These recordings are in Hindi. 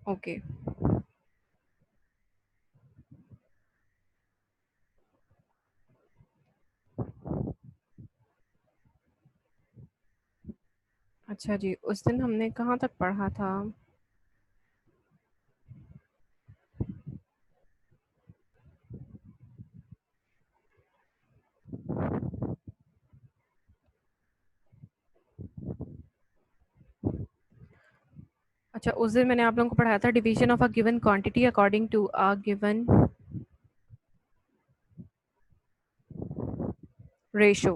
ओके। अच्छा जी, उस दिन हमने कहाँ तक पढ़ा था? अच्छा, उस दिन मैंने आप लोगों को पढ़ाया था division of a given quantity according to a given ratio.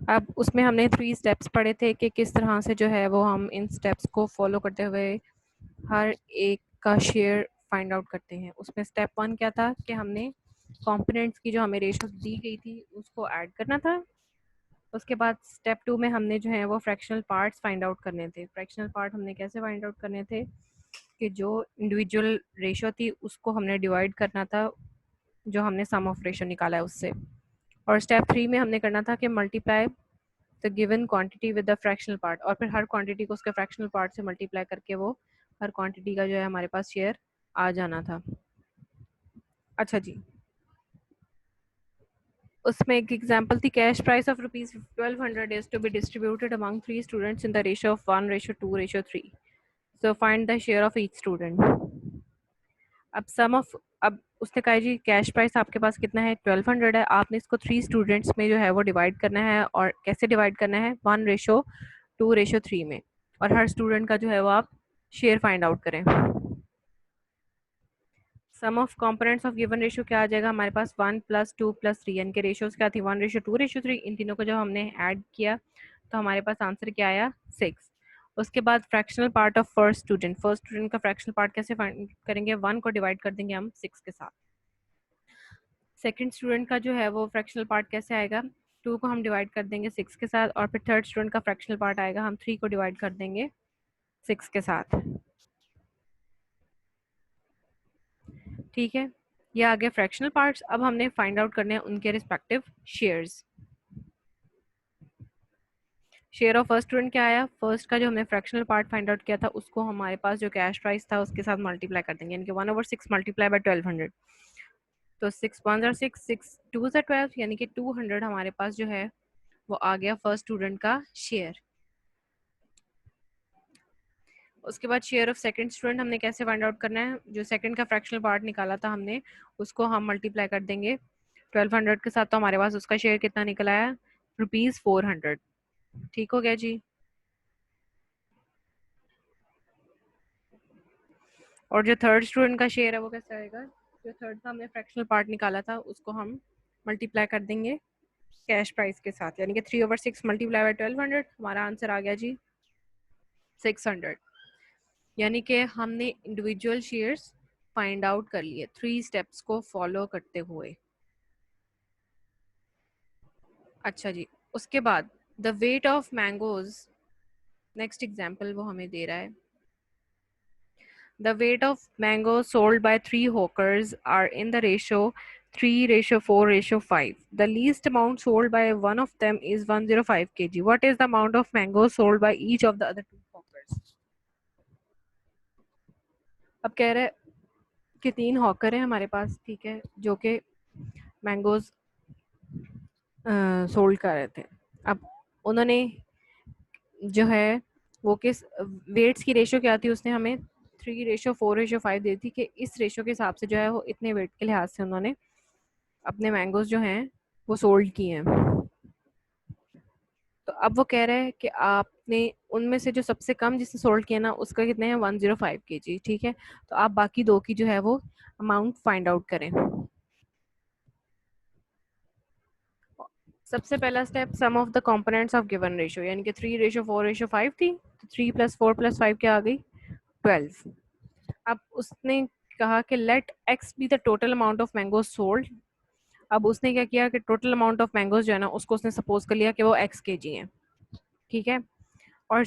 अब उसमें हमने 3 स्टेप्स पढ़े थे कि किस तरह से जो है वो हम इन स्टेप्स को फॉलो करते हुए हर एक का शेयर फाइंड आउट करते हैं। उसमें स्टेप 1 क्या था कि हमने कंपोनेंट्स की जो हमें रेशो दी गई थी उसको ऐड करना था। उसके बाद स्टेप 2 में हमने जो है वो फ्रैक्शनल पार्ट्स फाइंड आउट करने थे। फ्रैक्शनल पार्ट हमने कैसे फाइंड आउट करने थे कि जो इंडिविजुअल रेशो थी उसको हमने डिवाइड करना था, जो हमने सम ऑफ रेशो निकाला है उससे। और स्टेप 3 में हमने करना था कि multiply the given quantity with the fractional part, और फिर हर क्वांटिटी को उसके फ्रैक्शनल पार्ट से मल्टीप्लाई करके वो हर क्वांटिटी का जो है हमारे पास शेयर आ जाना था। अच्छा जी, उसमें एक एग्जांपल थी cash price of ₹1200 is to be distributed among 3 students in the ratio of 1:2:3। So find the share of each student. अब सम ऑफ, अब उसने कहा जी कैश प्राइस आपके पास कितना है, 1200 है। आपने इसको 3 स्टूडेंट्स में जो है वो डिवाइड करना है, और कैसे डिवाइड करना है, 1:2:3 में, और हर स्टूडेंट का जो है वो आप शेयर फाइंड आउट करें। Sum of components of given ratio क्या आ जाएगा हमारे पास, 1 + 2 + 3। इनके रेशियोज क्या थी, 1:2:3। इन तीनों को जब हमने ऐड किया तो हमारे पास आंसर क्या आया, 6। उसके बाद fractional part of first student का फ्रैक्शनल पार्ट कैसे फाइंड करेंगे, 1 को डिवाइड कर देंगे हम 6 के साथ। सेकंड स्टूडेंट का जो है वो फ्रैक्शनल पार्ट कैसे आएगा, 2 को हम डिवाइड कर देंगे 6 के साथ, और फिर थर्ड स्टूडेंट का फ्रैक्शनल पार्ट आएगा, हम 3 को डिवाइड कर देंगे 6 के साथ। ठीक है, ये आ गया फ्रैक्शनल पार्ट्स। अब हमने फाइंड आउट करने हैं उनके respective shares. Share of first student क्या आया, फर्स्ट का जो हमने फ्रैक्शनल पार्ट फाइंड आउट किया था उसको हमारे पास जो कैश प्राइस था उसके साथ मल्टीप्लाई कर देंगे, यानी कि 1/6 मल्टीप्लाई बाय 1200। तो 6 1 ज़ा 6, 6 2 ज़ा 12, यानी कि 200 हमारे पास जो है वो आ गया फर्स्ट स्टूडेंट का शेयर। उसके बाद शेयर ऑफ सेकंड स्टूडेंट हमने कैसे फाइंड आउट करना है, जो सेकंड का फ्रैक्शनल पार्ट निकाला था हमने उसको हम मल्टीप्लाई कर देंगे 1200 के साथ, तो हमारे पास उसका शेयर कितना निकला है, ₹400। ठीक हो गया जी। और जो थर्ड स्टूडेंट का शेयर है वो कैसे आएगा, जो थर्ड का हमने फ्रैक्शनल पार्ट निकाला था उसको हम मल्टीप्लाई कर देंगे कैश प्राइस के साथ, यानी कि 3/6 मल्टीप्लाई बाय 1200, हमारा आंसर आ गया जी 600। यानी कि हमने इंडिविजुअल शेयर्स फाइंड आउट कर लिए 3 स्टेप्स को फॉलो करते हुए। अच्छा जी, उसके बाद the weight of mangoes, next example वो हमें दे रहा है, the weight of mangoes sold by 3 hawkers are in the ratio 3:4:5. The least amount sold by one of them is 105 kg. What is the amount of mangoes sold by each of the other 2 hawkers? अब कह रहे कि 3 हॉकर है हमारे पास, ठीक है, जो कि मैंगोज सोल्ड कर रहे थे। अब उन्होंने जो है वो किस वेट्स की रेशियो क्या थी, उसने हमें 3:4:5 दी थी कि इस रेशियो के हिसाब से जो है वो इतने वेट के लिहाज से उन्होंने अपने मैंगोज जो हैं वो सोल्ड किए हैं। तो अब वो कह रहे हैं कि आपने उनमें से जो सबसे कम जिसने सोल्ड किया ना उसका कितने हैं, 105 kg। ठीक है, तो आप बाकी 2 की जो है वो अमाउंट फाइंड आउट करें। सबसे पहला step, sum of the components of given ratio, यानी कि 3:4:5 थी, तो 3 + 4 + 5 क्या आ गई, 12। अब उसने कहा कि let X be the total amount of mangoes sold. अब उसने क्या किया कि टोटल अमाउंट ऑफ मैंगोज जो है ना उसको उसने सपोज कर लिया कि वो x kg है। ठीक है, और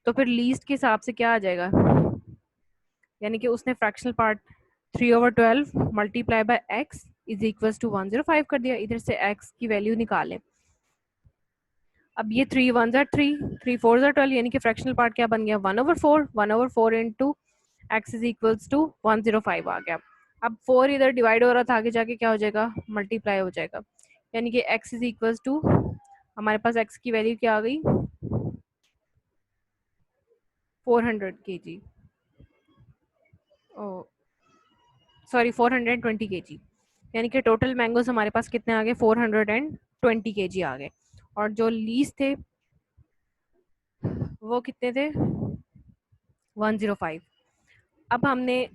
तो फिर लीस्ट के हिसाब से क्या आ जाएगा, यानी कि उसने fractional part 3/12 multiply by x is equal to 105 कर दिया। इधर से x की वैल्यू निकालें। अब ये 3 1 ज़ा 3, 3 4 ज़ा 12, यानी कि फ्रैक्शनल पार्ट क्या बन गया, 1/4। 1/4 into x is equals to 105 आ गया। अब 4 इधर डिवाइड हो रहा था, आगे जाके क्या हो जाएगा, मल्टीप्लाई हो जाएगा, यानी कि x इज इक्वल्स टू, हमारे पास x की वैल्यू क्या आ गई, 400 kg, सॉरी 420 kg, यानी कि टोटल मैंगोज हमारे पास कितने आ गए, 420 kg आ गए। और जो लीज थे वो कितने थे, 105। अब हमने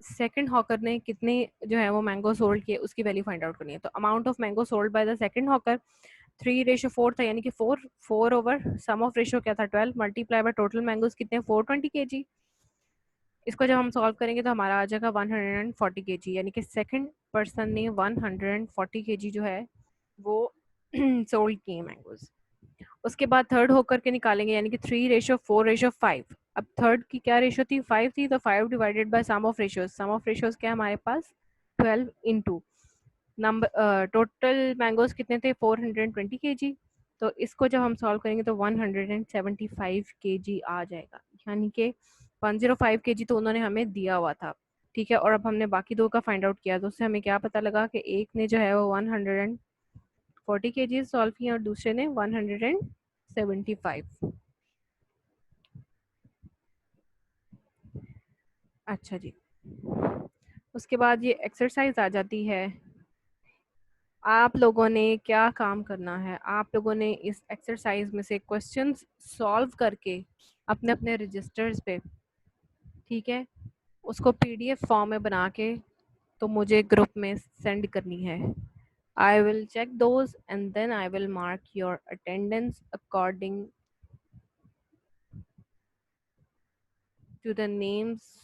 सेकंड हॉकर ने कितने जो है वो मैंगो सोल्ड किए उसकी वैल्यू फाइंड आउट करनी है। तो amount of mango sold by the second hawker 3:4 था, यानी कि 4 ओवर सम ऑफ रेशियो क्या था 12 मल्टीप्लाई बाय टोटल मैंगोज कितने 420 kg। इसको जब हम सॉल्व करेंगे तो हमारा आ जाएगा 140 kg, यानी कि सेकंड पर्सन ने 140 kg जो है वो सोल्ड किए मैंगोज। उसके बाद थर्ड होकर के निकालेंगे, यानी कि 3:4:5। अब थर्ड की क्या रेशियो थी, 5 थी, तो 5 divided by sum of ratios, sum of ratios क्या है हमारे पास 12 इंटू नंबर, टोटल मैंगोज कितने थे 420 kg। तो इसको जब हम सॉल्व करेंगे तो 175 kg आ जाएगा, यानी कि 105 kg तो उन्होंने हमें दिया हुआ था। ठीक है, और अब हमने बाकी दो का फाइंड आउट किया तो उससे हमें क्या पता लगा कि एक ने जो है वो 140 kg सॉल्व किया और दूसरे ने 175। अच्छा जी, उसके बाद ये एक्सरसाइज आ जाती है। आप लोगों ने क्या काम करना है, आप लोगों ने इस एक्सरसाइज में से क्वेश्चंस सॉल्व करके अपने अपने रजिस्टर्स पे, ठीक है, उसको पीडीएफ फॉर्म में बना के तो मुझे ग्रुप में सेंड करनी है। I will check those and then I will mark your attendance according to the names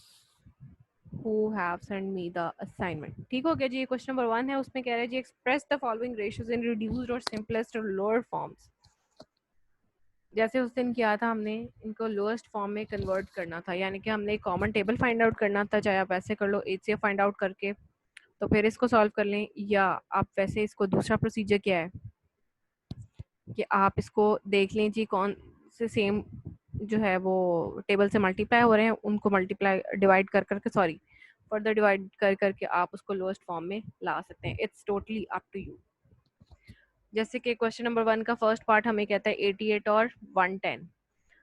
who have sent me the assignment। ठीक हो गया जी। ये क्वेश्चन नंबर 1 है, उसमें कह रहा है जी express the following ratios in reduced और सिंपलेस्ट और लोअर फॉर्म्स। जैसे उस दिन किया था हमने इनको लोएस्ट फॉर्म में कन्वर्ट करना था, यानी कि हमने एक कॉमन टेबल फाइंड आउट करना था, चाहे आप ऐसे कर लो एचसीएफ फाइंड आउट करके तो फिर इसको सॉल्व कर लें, या आप वैसे इसको दूसरा प्रोसीजर क्या है कि आप इसको देख लें जी कौन से सेम जो है वो टेबल से मल्टीप्लाई हो रहे हैं, उनको मल्टीप्लाई डिवाइड कर करके, सॉरी फर्दर डिवाइड कर करके आप उसको लोएस्ट फॉर्म में ला सकते हैं। It's totally up to you. जैसे कि क्वेश्चन नंबर 1 का फर्स्ट पार्ट हमें कहता है 88 और 110।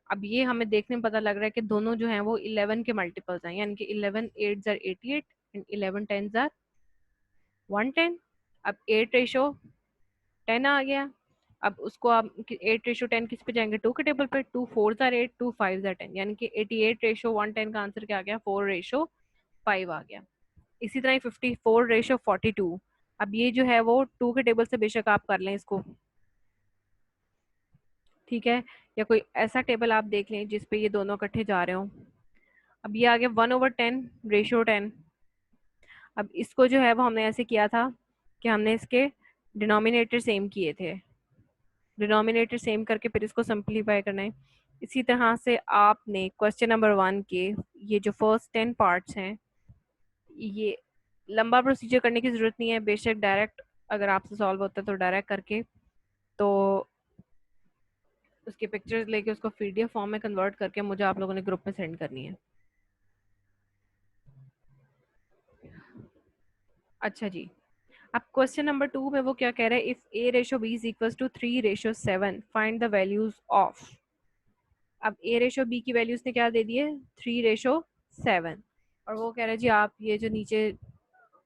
अब ये हमें देखने में पता लग रहा है कि दोनों जो हैं वो 11 के मल्टीपल्स हैं, यानी कि 11 8s are 88 and 11 10s are 110। अब 8:10 आ गया। अब उसको आप 8:10 किस पे जाएंगे, 2 के टेबल पे, 2 4s are 8 2 5s are 10, यानी कि 88:110 का आंसर क्या आ गया 4:5 आ गया। इसी तरह 54:42। अब ये जो है वो 2 के टेबल से बेशक आप कर लें इसको, ठीक है, या कोई ऐसा टेबल आप देख लें जिसपे ये दोनों इकट्ठे जा रहे हो। अब ये आ गया 1/10:10। अब इसको जो है वो हमने ऐसे किया था कि हमने इसके डिनोमिनेटर सेम किए थे, डिनोमिनेटर सेम करके फिर इसको सिंप्लीफाई करना है। इसी तरह से आपने क्वेश्चन नंबर 1 के ये जो फर्स्ट 10 पार्ट्स हैं, ये लंबा प्रोसीजर करने की ज़रूरत नहीं है, बेशक डायरेक्ट अगर आपसे सॉल्व होता है तो डायरेक्ट करके तो उसके पिक्चर्स लेके उसको पीडीएफ फॉर्म में कन्वर्ट करके मुझे आप लोगों ने ग्रुप में सेंड करनी है। अच्छा जी, अब क्वेश्चन नंबर 2 में वो क्या कह रहे हैं, if a/b is equal to 3:7 find the values of. अब a/b की वैल्यूज ने क्या दे दिए 3:7, और वो कह रहे हैं जी आप ये जो नीचे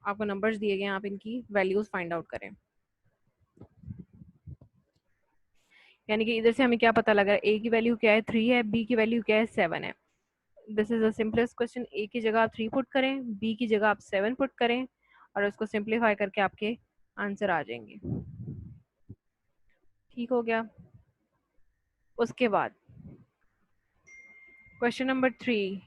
आपको नंबर्स दिए गए हैं आप इनकी वैल्यूज फाइंड आउट करें। यानी कि इधर से हमें क्या पता लगा, a की वैल्यू क्या है 3 है, b की वैल्यू क्या है 7 है। This is the simplest question. a की जगह आप 3 पुट करें, b की जगह आप 7 पुट करें और उसको सिंप्लीफाई करके आपके आंसर आ जाएंगे। ठीक हो गया। उसके बाद क्वेश्चन नंबर 3,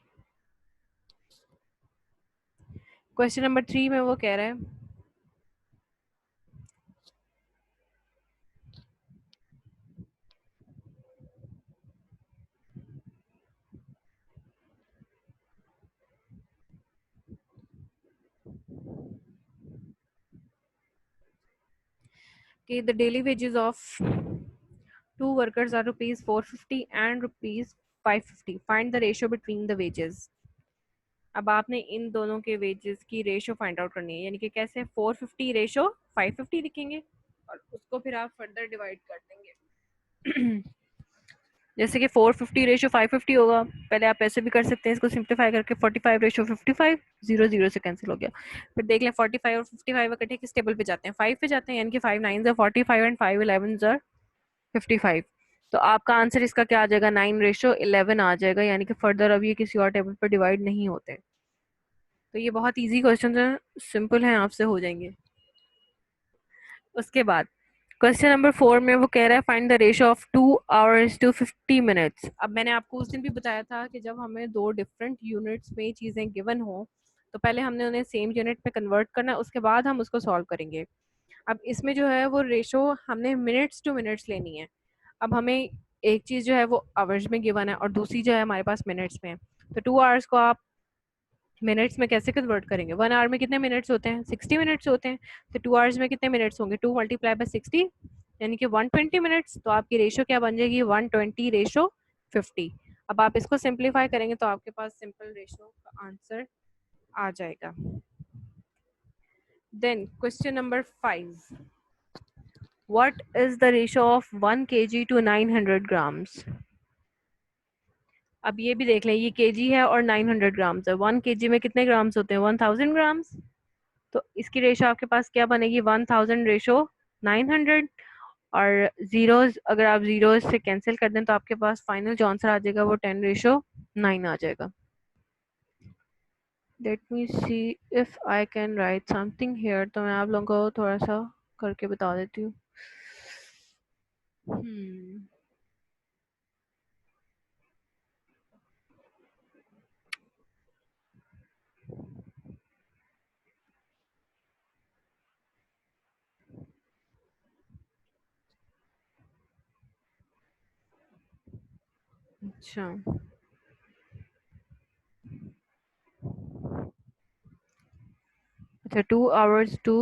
क्वेश्चन नंबर 3 में वो कह रहा है कि the daily wages of two workers are rupees 450 and rupees 550, find the ratio between the wages. अब आपने इन दोनों के वेजेस की रेशो फाइंड आउट करनी है, यानी कि कैसे 450 रेशो 550 लिखेंगे और उसको फिर आप फर्दर डिवाइड कर देंगे। जैसे कि 450 रेशो 550 होगा, पहले आप ऐसे भी कर सकते हैं इसको सिंप्लीफाई करके 45 रेशो 55, 0 0 से कैंसिल हो गया। फिर देख लें 45 और 55 इकट्ठे किस टेबल पे जाते हैं, 5 पे जाते हैं, यानी कि 5 9 are 45 एंड 5 11 are 55। तो आपका आंसर इसका क्या आ जाएगा, 9 रेशो 11 आ जाएगा, यानी कि फर्दर अब ये किसी और टेबल पर डिवाइड नहीं होते। तो ये बहुत ईजी क्वेश्चन है, सिंपल है, आपसे हो जाएंगे। उसके बाद क्वेश्चन नंबर 4 में वो कह रहा है find the ratio of 2 hours to 50 minutes। अब मैंने आपको उस दिन भी बताया था कि जब हमें दो डिफरेंट यूनिट्स में चीज़ें गिवन हो तो पहले हमने उन्हें सेम यूनिट में कन्वर्ट करना है, उसके बाद हम उसको सॉल्व करेंगे। अब इसमें जो है वो रेशो हमने मिनट्स टू मिनट्स लेनी है। अब हमें एक चीज़ जो है वो आवर्स में गिवन है और दूसरी जो है हमारे पास मिनट्स में। तो 2 hours को आप मिनट्स में कैसे कन्वर्ट करेंगे, 1 आवर में कितने मिनट्स होते हैं, 60 मिनट्स होते हैं। तो 2 आवर्स में कितने मिनट्स होंगे, 2 मल्टीप्लाई बाय 60 यानी कि 120 मिनट्स। तो आपकी रेशो क्या बन जाएगी, 120 रेशो 50। अब आप इसको सिंप्लीफाई करेंगे तो आपके पास सिंपल रेशो का आंसर आ जाएगा। Then question number 5, what is the ratio of 1 kg to 900 grams। अब ये भी देख लें, ये केजी है और 900 ग्राम्स है। 1 केजी में कितने ग्राम्स होते हैं, 1000 ग्राम्स। तो इसकी रेशो आपके पास क्या बनेगी, 1000 रेशो 900। और जीरोस अगर आप जीरोस से कैंसिल कर दें तो आपके पास फाइनल जो आंसर आ जाएगा वो 10 रेशो 9 आ जाएगा। Let me see if I can write something here. तो मैं आप लोगों को थोड़ा सा करके बता देती हूँ। अच्छा, 2 hours to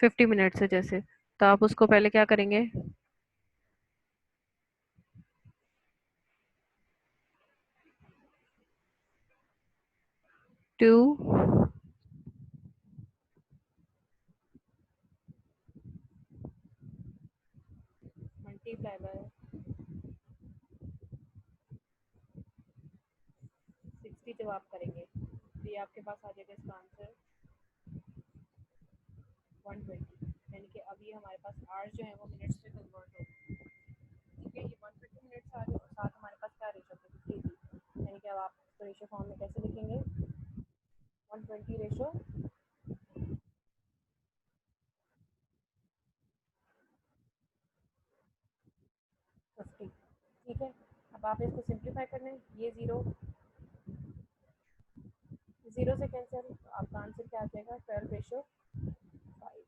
50 मिनट्स है जैसे, तो आप उसको पहले क्या करेंगे, 2 मल्टीप्लाई बाय 60 जब आप करेंगे तो ये आपके पास आ जाएगा इसका आंसर 120। यानी कि अभी हमारे पास आवर्स जो है वो मिनट्स में कन्वर्ट हो, ठीक है। ये 120 मिनट्स आ रहे और साथ हमारे पास क्या रेशो है, 50। यानी कि अब आप इसको रेशो फॉर्म में कैसे लिखेंगे, 120 रेशो 50, ठीक है। अब आप इसको सिंप्लीफाई कर लें, ये जीरो जीरो से कैंसिल, तो आपका आंसर क्या आ जाएगा, 12 रेशो 5।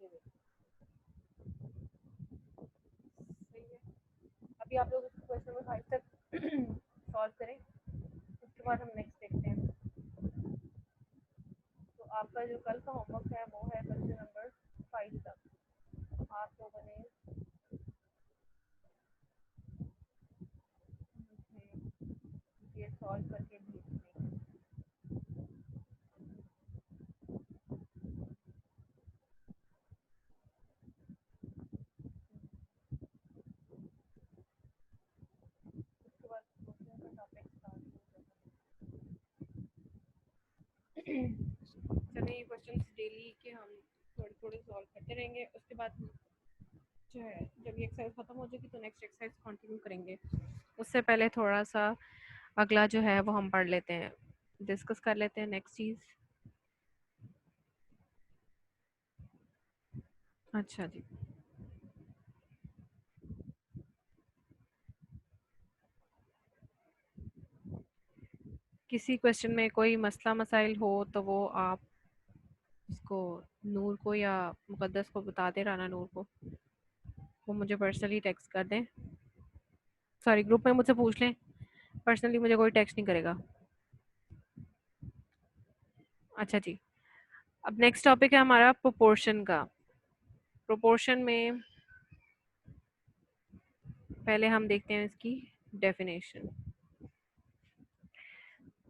ये देखिए, सही है। अभी आप लोग इसको क्वेश्चन नंबर 5 तक सॉल्व करें, उसके बाद हम नेक्स्ट देखते हैं। तो आपका जो कल का होमवर्क है वो है क्वेश्चन नंबर 5 तक। आप लोगों ने ये सॉल्व करके भेजने हैं। उसके बाद क्वेश्चन का टॉपिक स्टार्ट हो जाएगा। चलिए ये क्वेश्चन डेली के हम थोड़े थोड़े सॉल्व करते रहेंगे। उसके बाद जो है जब ये एक्सरसाइज खत्म हो जाएगी तो नेक्स्ट एक्सरसाइज कंटिन्यू करेंगे। उससे पहले थोड़ा सा अगला जो है वो हम पढ़ लेते हैं, डिस्कस कर लेते हैं नेक्स्ट चीज़। अच्छा जी, किसी क्वेश्चन में कोई मसला मसाइल हो तो वो आप इसको नूर को या मुकद्दस को बता दें, राना नूर को, वो मुझे पर्सनली टेक्स्ट कर दें। सॉरी, ग्रुप में मुझसे पूछ लें, पर्सनली मुझे कोई टेक्स्ट नहीं करेगा। अच्छा जी, अब नेक्स्ट टॉपिक है हमारा प्रोपोर्शन का। प्रोपोर्शन में पहले हम देखते हैं इसकी डेफिनेशन।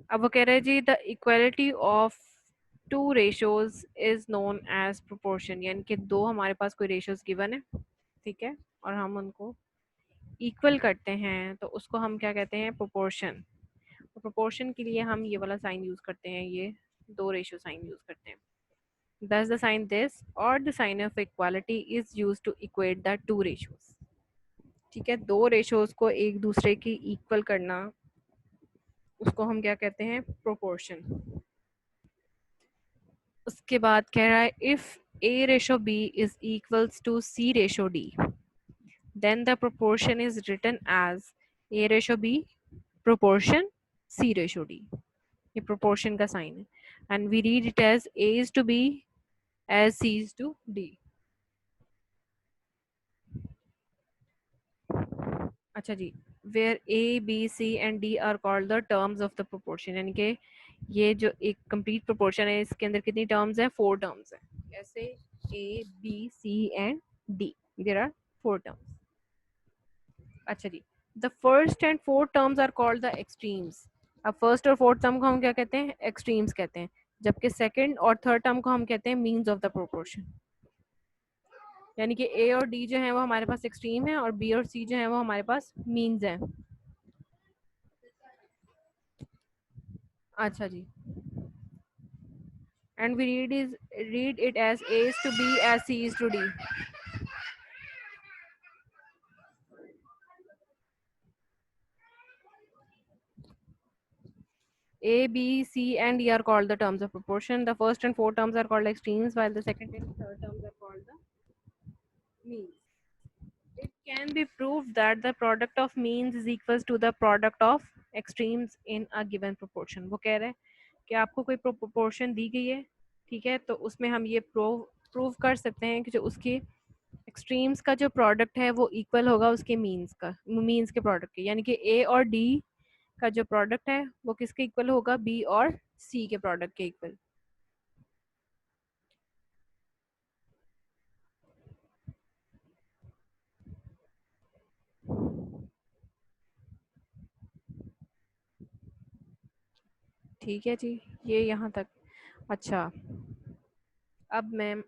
अब वो कह रहे हैं जी, the equality of two ratios is known as proportion, यानी कि दो हमारे पास कोई रेशियोज गिवन है, ठीक है, और हम उनको इक्वल करते हैं तो उसको हम क्या कहते हैं, प्रोपोर्शन। तो प्रोपोर्शन के लिए हम ये वाला साइन यूज करते हैं, ये दो रेशियो साइन यूज करते हैं। Thus the sign this or the sign of equality is used to equate the two ratios। ठीक है, दो रेशियोज को एक दूसरे की इक्वल करना, उसको हम क्या कहते हैं, प्रोपोर्शन। उसके बाद कह रहा है इफ a ratio b is equals to c ratio d, then the proportion is written as a ratio b proportion c ratio d। ये प्रोपोर्शन का साइन है, and we read it as a is to b as c is to d। अच्छा जी, where A B C and D are called the terms of the proportion, यानी कि ये जो एक कंप्लीट प्रोपोर्शन है इसके अंदर कितनी टर्म्स हैं, 4 टर्म्स हैं। ऐसे A B C and D, there are 4 terms. अच्छा जी, the first and fourth terms are called the extremes. अब फर्स्ट और फोर्थ टर्म को हम क्या कहते हैं, एक्सट्रीम्स कहते हैं, जबकि सेकंड और थर्ड टर्म को हम कहते हैं मीन्स ऑफ द प्रोपोर्शन। यानी कि ए और डी जो है वो हमारे पास एक्सट्रीम है और बी और सी जो है वो हमारे पास मीन्स हैं। अच्छा जी, and we read it as a is to b as c is to d। a b c and d are called the terms of proportion, the first and fourth terms are called extremes while the second and third terms are called the means। It can be proved that the product of means is equals to the product of extremes in a given proportion। वो कह रहे हैं कि आपको कोई प्रोपोर्शन दी गई है, ठीक है, तो उसमें हम ये प्रूव कर सकते हैं कि जो उसके एक्सट्रीम्स का जो प्रोडक्ट है वो इक्वल होगा उसके मीन्स के प्रोडक्ट के, यानी कि ए और डी का जो प्रोडक्ट है वो किसके इक्वल होगा, बी और सी के प्रोडक्ट के इक्वल। ठीक है जी, ये यहाँ तक। अच्छा, अब मैं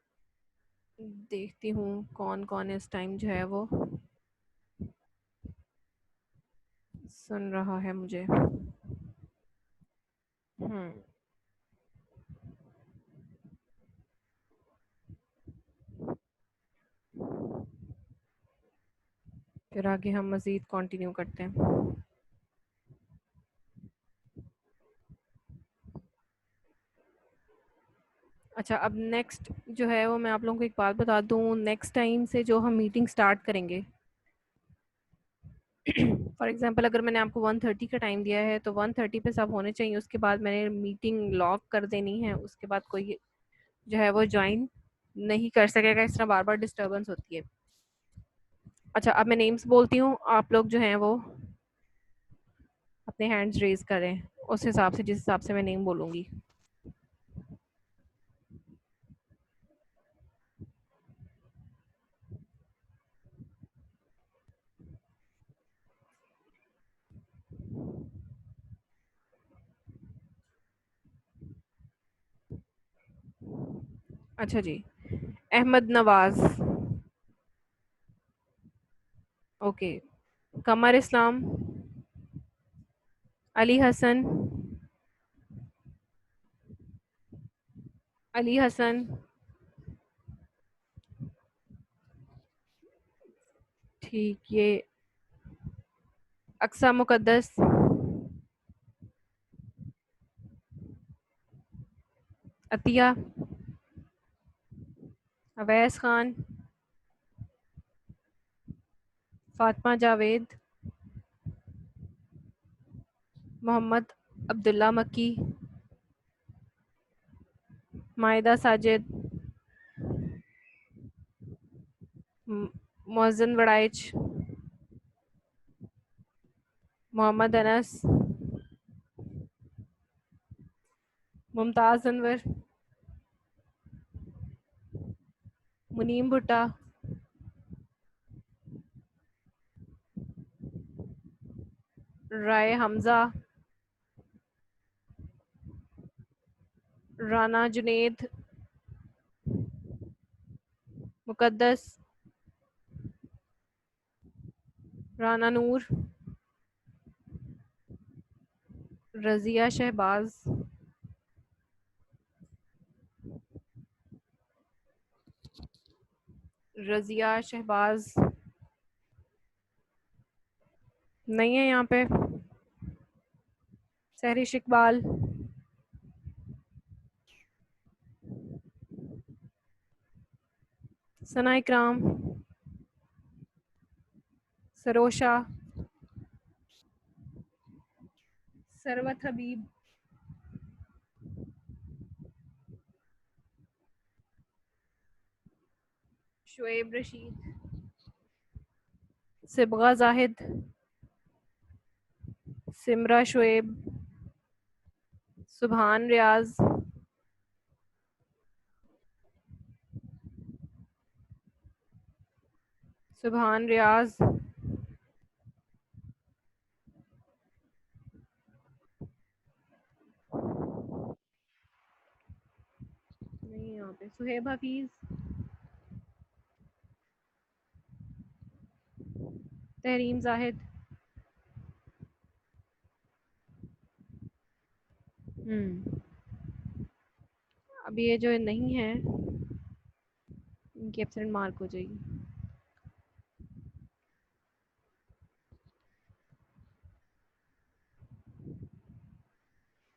देखती हूँ कौन कौन इस टाइम जो है वो सुन रहा है मुझे। फिर आगे हम मज़ीद कंटिन्यू करते हैं। अच्छा, अब नेक्स्ट जो है वो मैं आप लोगों को एक बात बता दूँ, नेक्स्ट टाइम से जो हम मीटिंग स्टार्ट करेंगे, फॉर एग्जांपल अगर मैंने आपको 1:30 का टाइम दिया है तो 1:30 पे सब होने चाहिए, उसके बाद मैंने मीटिंग लॉक कर देनी है, उसके बाद कोई जो है वो ज्वाइन नहीं कर सकेगा, इस तरह बार बार डिस्टर्बेंस होती है। अच्छा, अब मैं नेम्स बोलती हूँ, आप लोग जो हैं वो अपने हैंड्स रेज करें उस हिसाब से, जिस हिसाब से मैं नेम बोलूँगी। अच्छा जी, अहमद नवाज, ओके, कमर इस्लाम, अली हसन, अली हसन, ठीक, ये अक्सा मुकद्दस, अतिया, अवैस खान, फातिमा जावेद, मोहम्मद अब्दुल्ला मक्की, मायदा साजिद, मोहसिन वड़ाइच, मोहम्मद अनस, मुमताज़ अनवर, मुनीम भुट्टा, राय हमजा, राना जुनेद, मुकद्दस, राना नूर, रजिया शहबाज, रजिया शहबाज नहीं है यहाँ पे। सहरिश इकबाल, सना इकराम, सरोशा, सरवत हबीब, शुएब रशीद, सिबगा जाहिद, सिमरा शुएब, सुबहान रियाज, सुबहान रियाज, नहीं यहाँ पे। सुहेब हफीज, तहरीम जाहिद। अब ये जो नहीं है इनकी एब्सेंट मार्क हो जाएगी।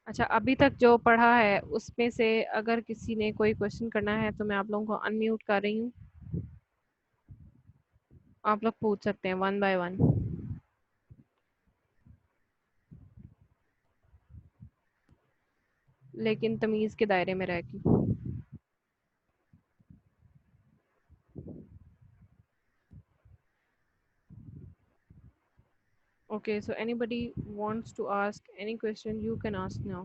अच्छा, अभी तक जो पढ़ा है उसमें से अगर किसी ने कोई क्वेश्चन करना है तो मैं आप लोगों को अनम्यूट कर रही हूँ, आप लोग पूछ सकते हैं वन बाय वन, लेकिन तमीज़ के दायरे में रह के। Okay, so anybody wants to ask any question, you can ask now.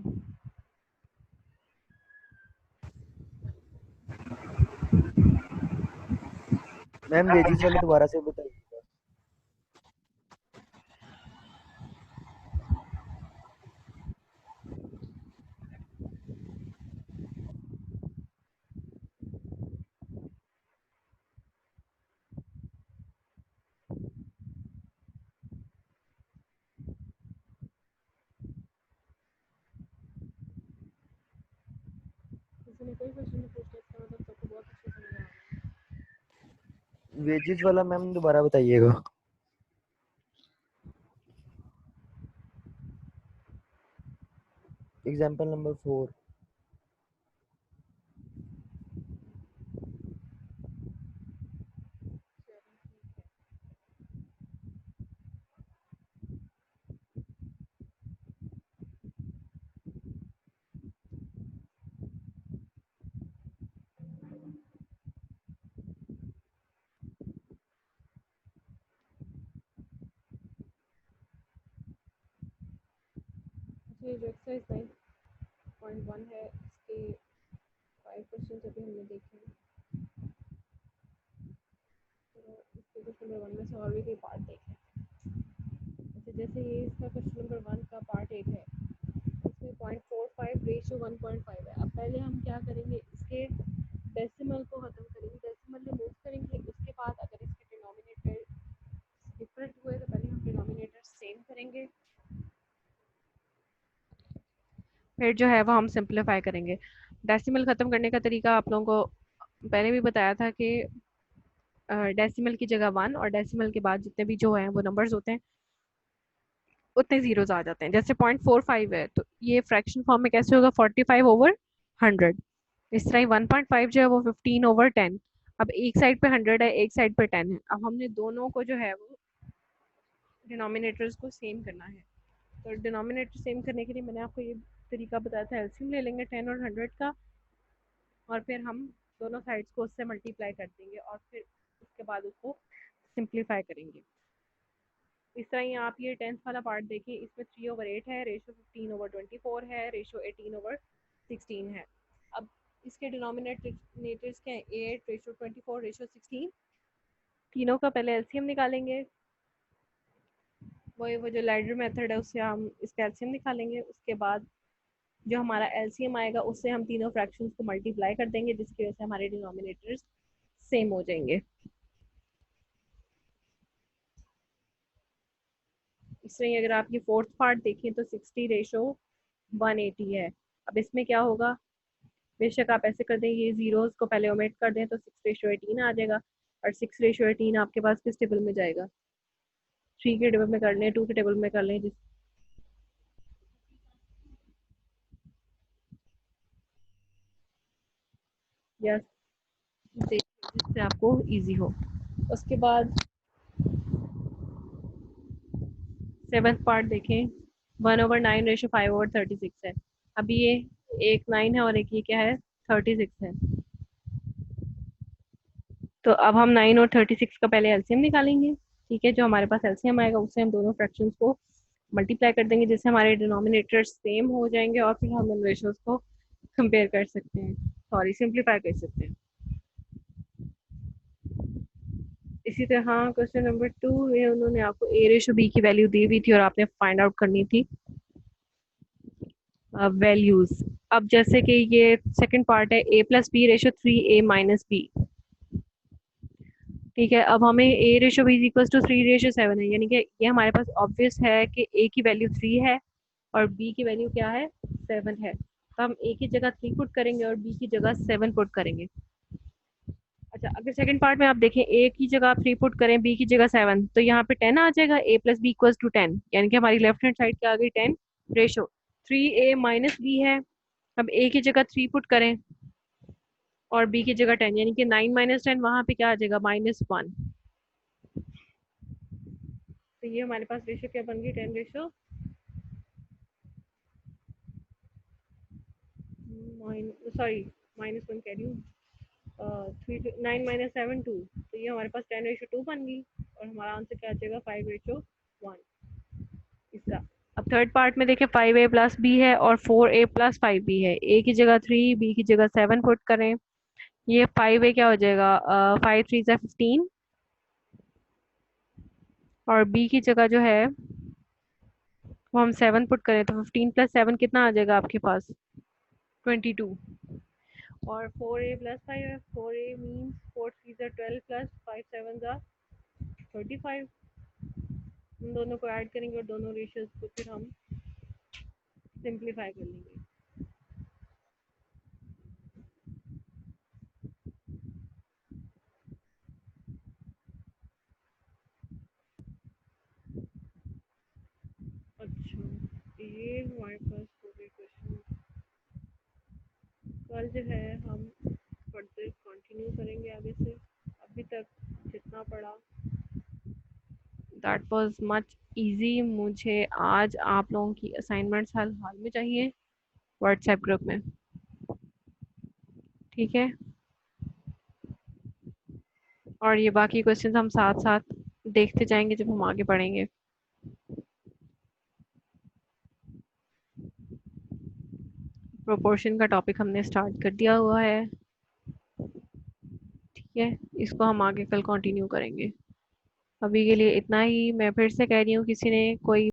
Ma'am wages वाला दोबारा से बताइए। किसी ने कोई क्वेश्चन नहीं पूछा, इसका मतलब सबको बहुत अच्छे से समझ आ रहा है। वेजिस वाला मैम दोबारा बताइएगा। Example number 4। ये जो एक्सरसाइज 9.1 है इसके 5 क्वेश्चन अभी हमने देखे हैं, तो इसके क्वेश्चन नंबर 1 में से और भी कोई पार्ट देखें। अच्छा, जैसे ये इसका क्वेश्चन नंबर 1 का पार्ट 8 है, इसमें 0.45 रेशियो 1.5 है। अब पहले हम क्या करेंगे, इसके डेसिमल को ख़त्म करेंगे, डेसिमल रिमूव करेंगे, उसके बाद अगर इसके डिनोमिनेटर डिफरेंट हुए तो पहले हम डिनोमिनेटर सेम करेंगे, फिर जो है वो हम सिंप्लीफाई करेंगे। डेसिमल ख़त्म करने का तरीका आप लोगों को पहले भी बताया था कि डेसिमल की जगह 1 और डेसिमल के बाद जितने भी जो हैं वो नंबर्स होते हैं उतने ज़ीरोज़ आ जाते हैं। जैसे 0.45 है तो ये फ्रैक्शन फॉर्म में कैसे होगा, 45/100। इस तरह ही 1.5 जो है वो 15/10। अब एक साइड पे 100 है, एक साइड पे 10 है। अब हमने दोनों को जो है वो डिनोमिनेटर्स को सेम करना है। तो डिनोमिनेटर सेम करने के लिए मैंने आपको ये तरीका बताया था, एलसीएम ले लेंगे 10 और 100 का, और फिर हम दोनों साइड्स को उससे मल्टीप्लाई कर देंगे और फिर उसके बाद उसको सिंप्लीफाई करेंगे। इस तरह ही आप ये 10th वाला पार्ट देखिए, इसमें 3/8 है, रेशो 15/24 है, रेशो 18/16 है। अब इसके डिनोमिनेटर्स क्या है, 8:24:16। तीनों का पहले एलसीएम निकालेंगे, वो जो लैडर मेथड है उससे हम इसका एलसीएम निकालेंगे। उसके बाद जो हमारा एलसीएम आएगा उससे हम तीनों फ्रैक्शंस को मल्टीप्लाई कर देंगे, जिसकी वजह से हमारे डिनोमिनेटर्स सेम हो जाएंगे। इसमें अगर आप ये फोर्थ पार्ट देखें तो 60:180 है। अब इसमें क्या होगा, बेशक आप ऐसे कर दें, ये जीरोस को पहले ओमिट कर दें तो 6:18 आ जाएगा। और 6:18 आपके पास किस टेबल में जाएगा, 3 के टेबल में कर लें, 2 के टेबल में कर लें, या जिससे आपको इजी हो। उसके बाद सेवन्थ पार्ट देखें, 1/9:5/36 है। अभी ये एक 9 है और एक ये क्या है, 36 है। तो अब हम 9 और 36 का पहले एलसीएम निकालेंगे। ठीक है, जो हमारे पास एलसीएम आएगा उससे हम दोनों फ्रैक्शंस को मल्टीप्लाई कर देंगे, जिससे हमारे डिनोमिनेटर्स सेम हो जाएंगे और फिर हम इन रेशियोज को कंपेयर कर सकते हैं, सॉरी सिंप्लीफाई कर सकते हैं। इसी तरह क्वेश्चन नंबर 2 में उन्होंने आपको a/b की वैल्यू दी हुई थी और आपने फाइंड आउट करनी थी वैल्यूज। अब जैसे कि ये सेकंड पार्ट है, a+b/3a-b। ठीक है, अब हमें a/b=3:7 है, यानी कि ये हमारे पास ऑब्वियस है कि a की वैल्यू 3 है और b की वैल्यू क्या है, 7 है। तो हम a की जगह 3 पुट करेंगे और b की जगह 7 पुट करेंगे। अच्छा, अगर सेकंड पार्ट में आप देखें, a की जगह आप 3 पुट करें, b की जगह 7, तो यहाँ पे 10 आ जाएगा, a+b=10, यानी कि हमारी लेफ्ट हैंड साइड क्या आ गई, 10 रेशो 3a-b है। अब a की जगह 3 पुट करें और b की जगह 10, यानी कि 9 - 10 वहां पे क्या आ जाएगा, -1। तो ये हमारे पास रेशो क्या बन गई, 10 सॉरी -1 कह रही हूँ, 9 - 7 2, तो ये हमारे पास 10:2 बन गई और हमारा आंसर क्या आ जाएगा, 5:1 इसका। अब थर्ड पार्ट में देखें, 5a+b है और 4a+5b है। a की जगह 3, b की जगह 7 पुट करें, ये 5a क्या हो जाएगा, 5×3 = 15 और b की जगह जो है वो हम 7 पुट करें तो 15 + 7 कितना आ जाएगा आपके पास, 22। और 4a+5 है, 4a मीन्स 4×3 = 12 + 5×7 = 35। इन दोनों को ऐड करेंगे और दोनों रेशियोज को फिर हम सिंप्लीफाई कर लेंगे। अच्छा, ये हमारे पास हो गए क्वेश्चन। कल जो है हम फर्दर कंटिन्यू करेंगे आगे से। अभी तक जितना पढ़ा दैट वाज मच इजी। मुझे आज आप लोगों की असाइनमेंट्स हाल हाल में चाहिए व्हाट्सएप ग्रुप में, ठीक है। और ये बाकी क्वेश्चंस हम साथ साथ देखते जाएंगे जब हम आगे बढ़ेंगे। प्रोपोर्शन का टॉपिक हमने स्टार्ट कर दिया हुआ है, ठीक है, इसको हम आगे कल कंटिन्यू करेंगे। अभी के लिए इतना ही। मैं फिर से कह रही हूँ, किसी ने कोई